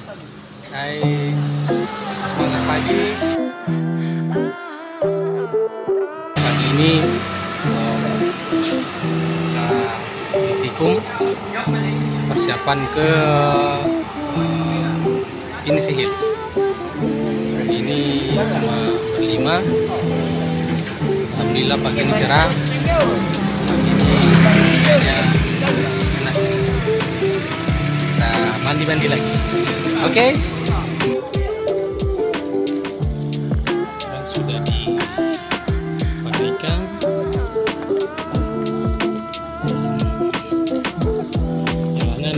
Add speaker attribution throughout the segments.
Speaker 1: Hai, semangat pagi. Pagi ini tikung persiapan ke Pinisi Hills. Ini cuma berlima. Alhamdulillah pagi ini cerah. Enak. Kita mandi-mandi lagi. Oke. Dan sudah dipastikan jalanan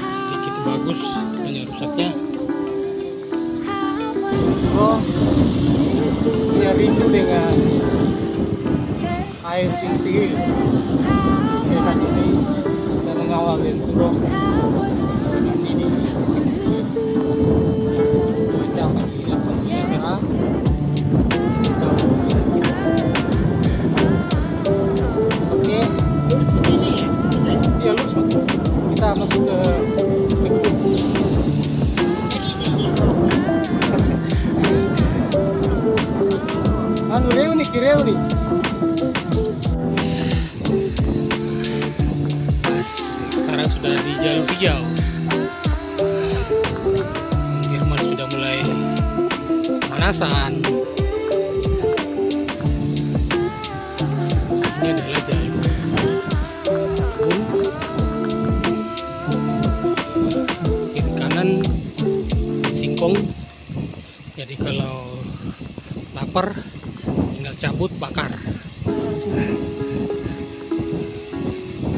Speaker 1: sedikit bagus, hanya rusaknya. Oh, dia rindu dengan air Pinisi Hills. Saat ini kita mengawal dan turun ini cuaca pagi alhamdulillah cerah. Oke, ya lurus kita masuk ke Kireu nih. Sekarang sudah di jalur hijau. Irman sudah mulai pemanasan. Ini adalah jalur kiri kanan singkong. Jadi kalau lapar tinggal cabut bakar.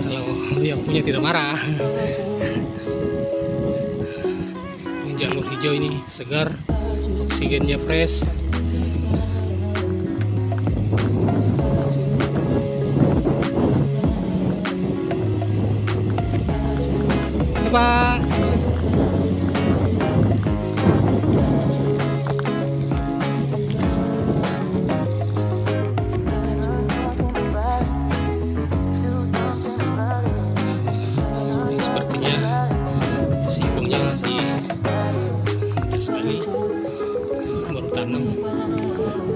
Speaker 1: Kalau yang punya tidak marah. Ini jalur hijau ini segar, oksigennya fresh. Pak.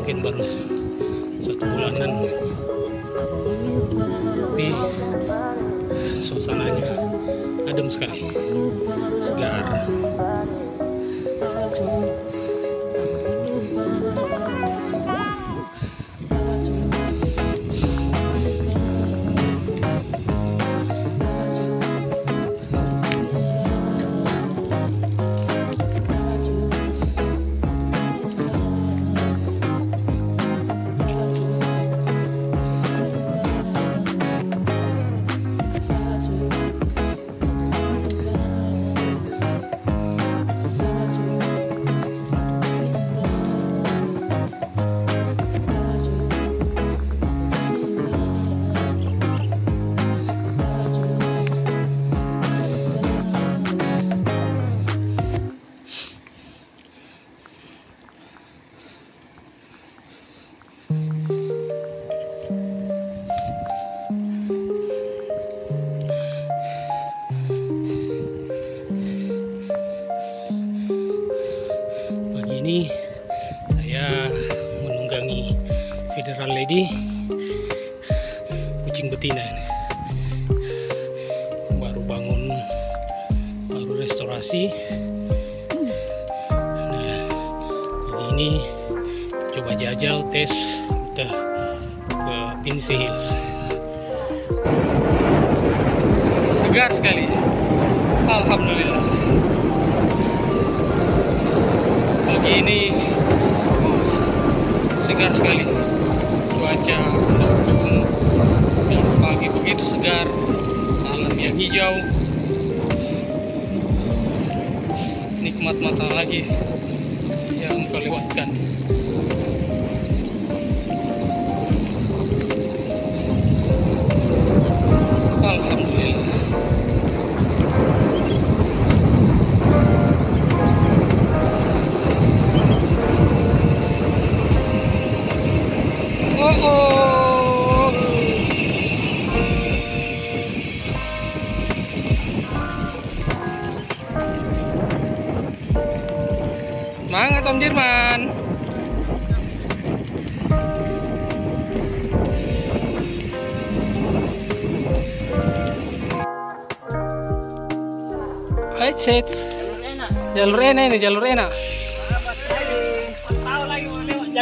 Speaker 1: Mungkin baru 1 bulanan, tapi suasananya adem sekali, segar. Ini saya menunggangi Federal Lady kucing betina ini. Baru bangun, baru restorasi. Nah, jadi ini coba jajal tes kita ke Pinisi Hills. Segar sekali, alhamdulillah. Ini segar sekali, cuaca mendukung, dan pagi begitu segar, malam yang hijau, nikmat mata lagi yang kau lewatkan. Alhamdulillah. Tom Jerman. Set. Jalur enak ini, jalur enak.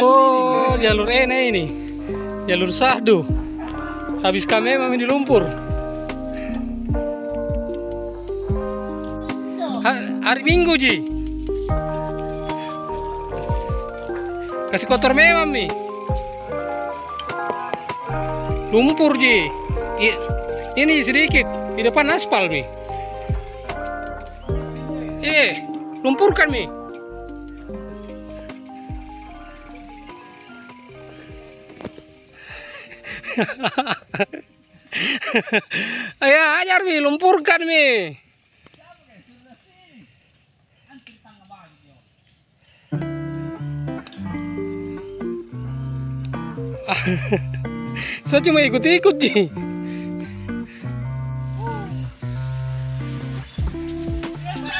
Speaker 1: Oh, jalur enak ini. Jalur sahdu. Habis kami memang di lumpur. Hari Minggu, Ji. Kasih kotor memang, Mi. Lumpur, Ji. Ini sedikit di depan aspal, Mi. Lumpur kan, Mi? Ayo ajar, Mi, lumpurkan, Mi. Saya cuma ikut-ikut, Ji.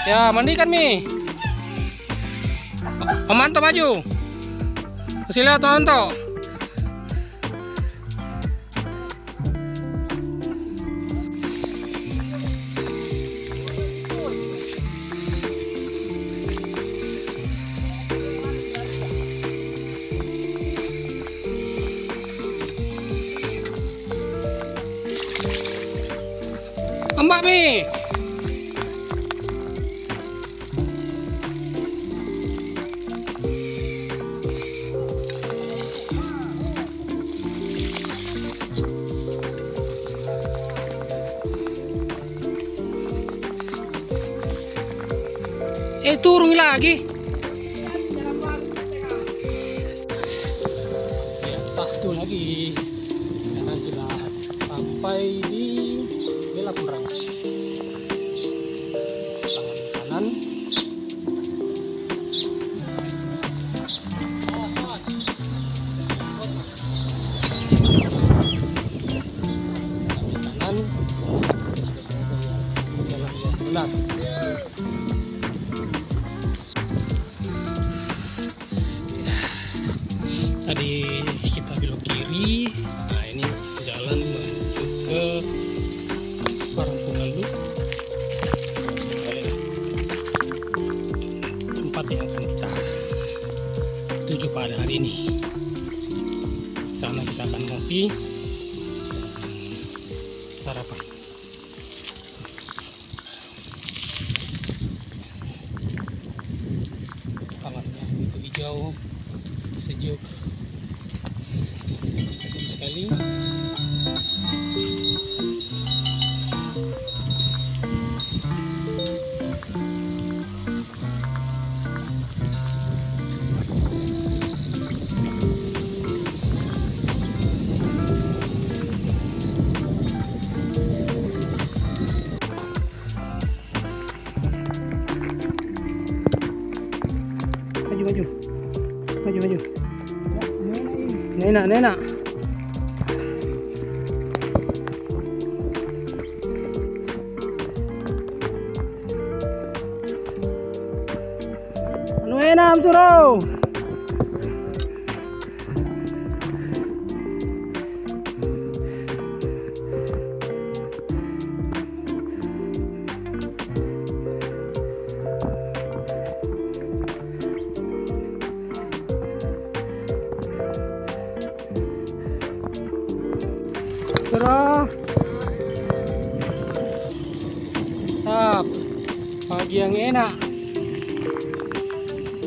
Speaker 1: Ya, mandikan, Mi. Manto maju. Kasih lihat, Manto. Mbak, Mi. Turun lagi. Ya, satu lagi. Karena sudah sampai di Belak Merang. Tangan kanan. Kanan. Jalan Belak. Tadi kita belok kiri. Nah, ini jalan menuju ke Parangpungalu. Tempat yang akan kita tuju pada hari ini. Di sana kita akan ngopi, sarapan. Alamnya begitu hijau, sejuk sekali. Maju. Nenak. Enak, Suro. Pagi yang enak,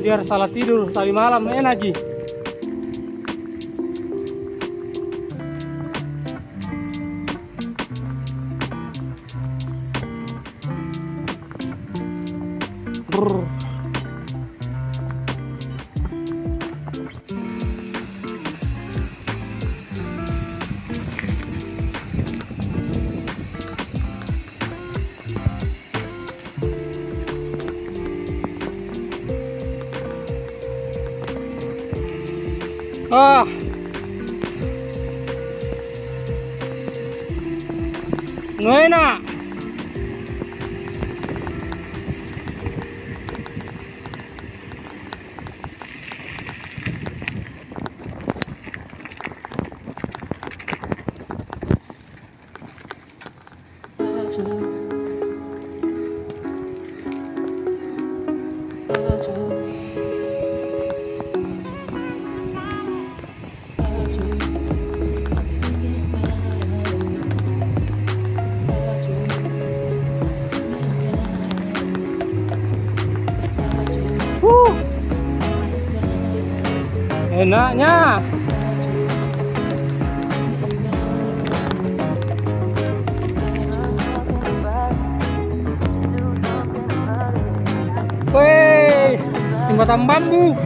Speaker 1: biar salah tidur tadi malam enak, Ji. Enak. Enaknya. Woi, jembatan bambu.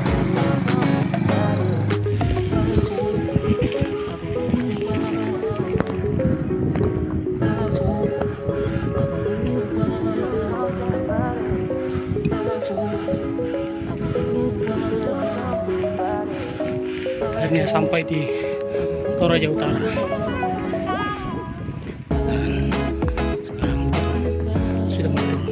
Speaker 1: Akhirnya sampai di Toraja Utara. Dan sekarang sudah menurun.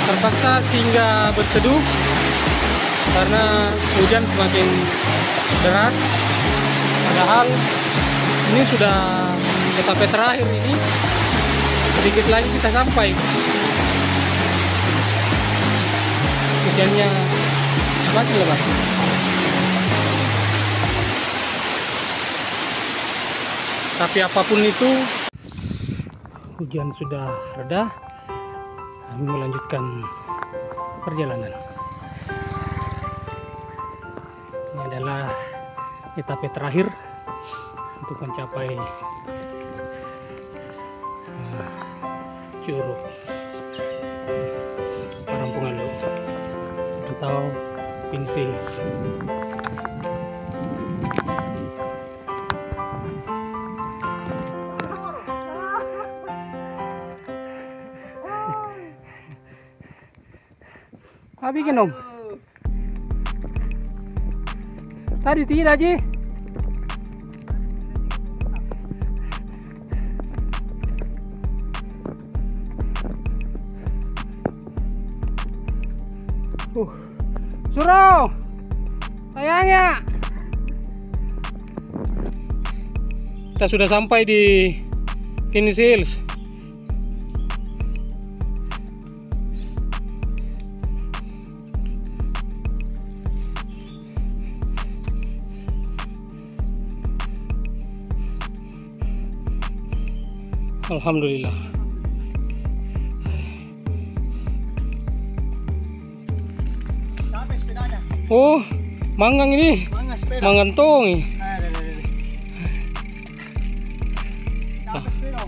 Speaker 1: Terpaksa singgah berteduh karena hujan semakin deras. Padahal ini sudah etape terakhir ini, sedikit lagi kita sampai. Hujannya semakin lebat. Tapi apapun itu, hujan sudah reda. Kami melanjutkan perjalanan. Ini adalah etape terakhir untuk mencapai Curug Parangpungalu atau Pinsis. Bikin om. Tadi tidak Ji. Suruh sayangnya. Kita sudah sampai di Pinnis Hills. Alhamdulillah.
Speaker 2: Sampai sepedanya.
Speaker 1: Oh, manggang ini. Mangantong.
Speaker 2: Capek sepeda.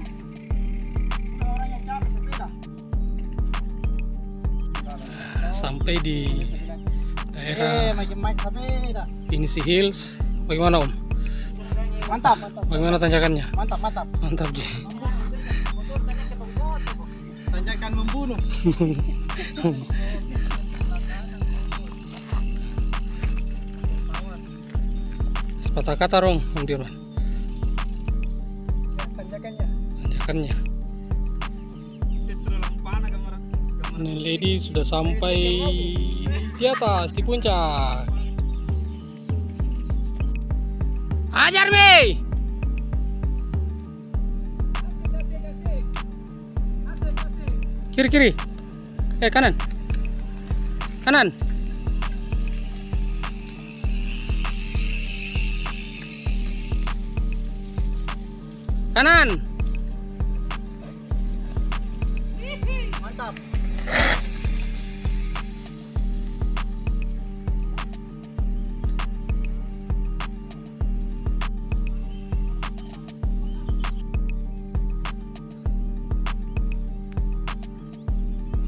Speaker 2: Orang yang capek sepeda.
Speaker 1: Sampai di daerah Pinnis Hills. Bagaimana om?
Speaker 2: Mantap.
Speaker 1: Bagaimana tanjakannya?
Speaker 2: Mantap.
Speaker 1: Mantap Ji.
Speaker 2: Tanjakan membunuh.
Speaker 1: Sepatah kata rong, Om Dirman. Tanjakannya. Ini lady sudah sampai di atas, di puncak. Ajar Mi. Kiri. Kanan. Kanan.
Speaker 2: Mantap.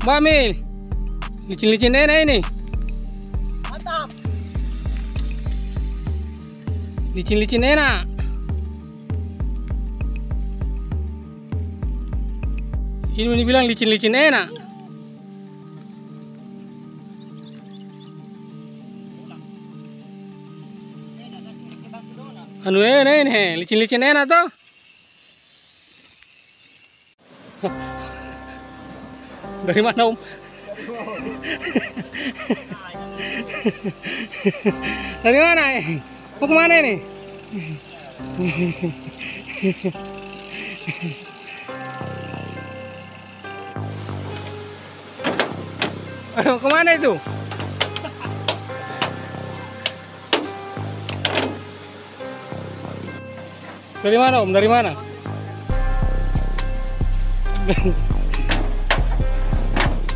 Speaker 1: Mbak Mil, licin-licin enak ini.
Speaker 2: Mantap.
Speaker 1: Licin-licin enak. Ini bilang licin-licin enak. Anu ini licin-licin enak tuh. Dari mana om? Dari mana? Mau kemana ini? Kemana itu? Dari mana Om? Dari mana?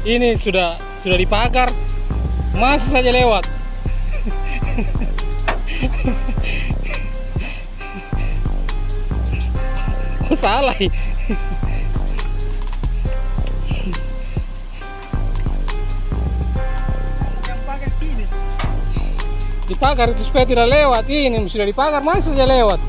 Speaker 1: Ini sudah dipagar, masih saja lewat. Kok salah? Dipagar itu supaya tidak lewat. Ini sudah dipagar, masih saja lewat.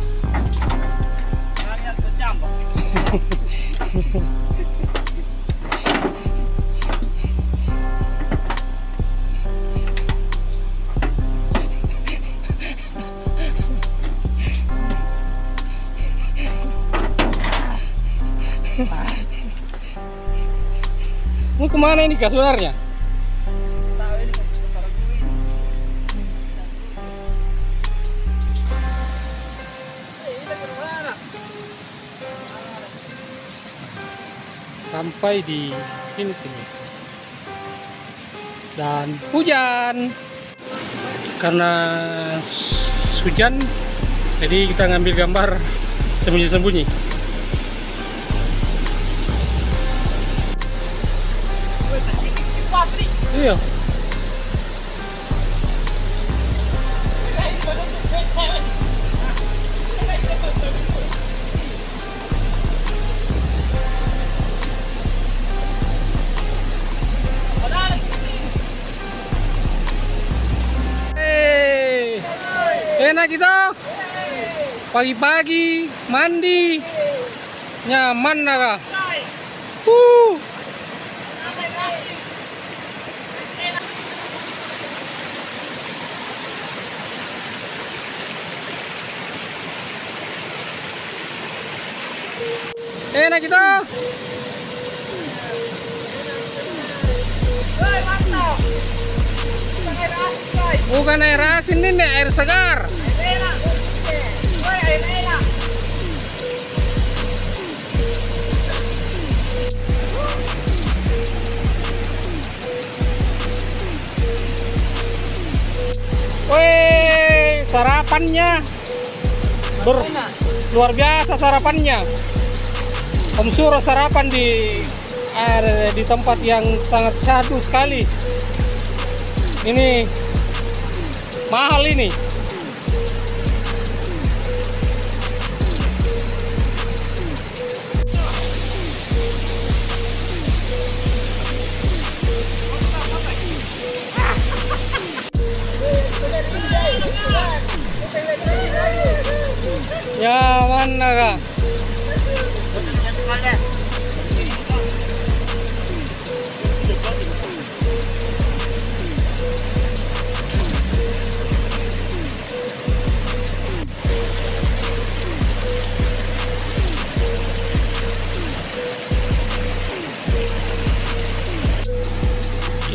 Speaker 1: Mau kemana ini Kak sebenarnya? Sampai di sini dan hujan. Karena hujan, jadi kita ngambil gambar sembunyi-sembunyi. Iya. Enak gitu. Pagi-pagi mandi nyaman naga. Enak gitu. Bukan air asin ini, air segar. Wih, sarapannya luar biasa sarapannya. Om Suro sarapan di tempat yang sangat syahdu sekali. Ini mahal ini. Ya mana kak?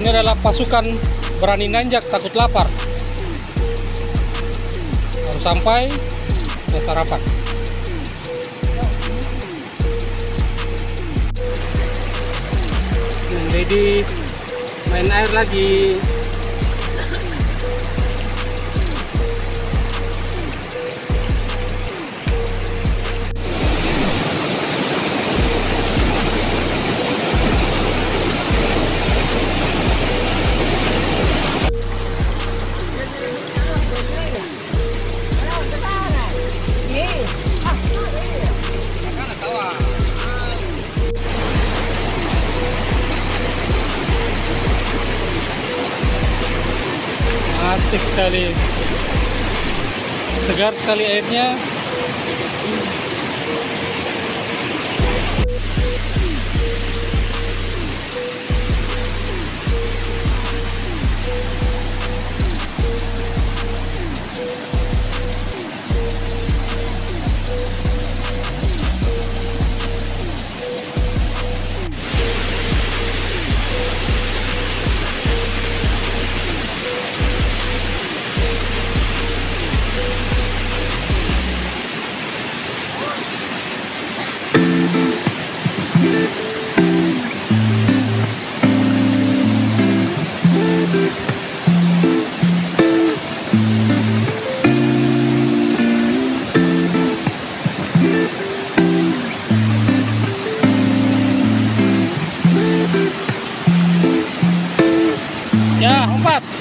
Speaker 1: Ini adalah pasukan berani nanjak takut lapar. Harus sampai ke sarapan. Jadi main air lagi. Asik sekali, segar sekali airnya. Udah, 4.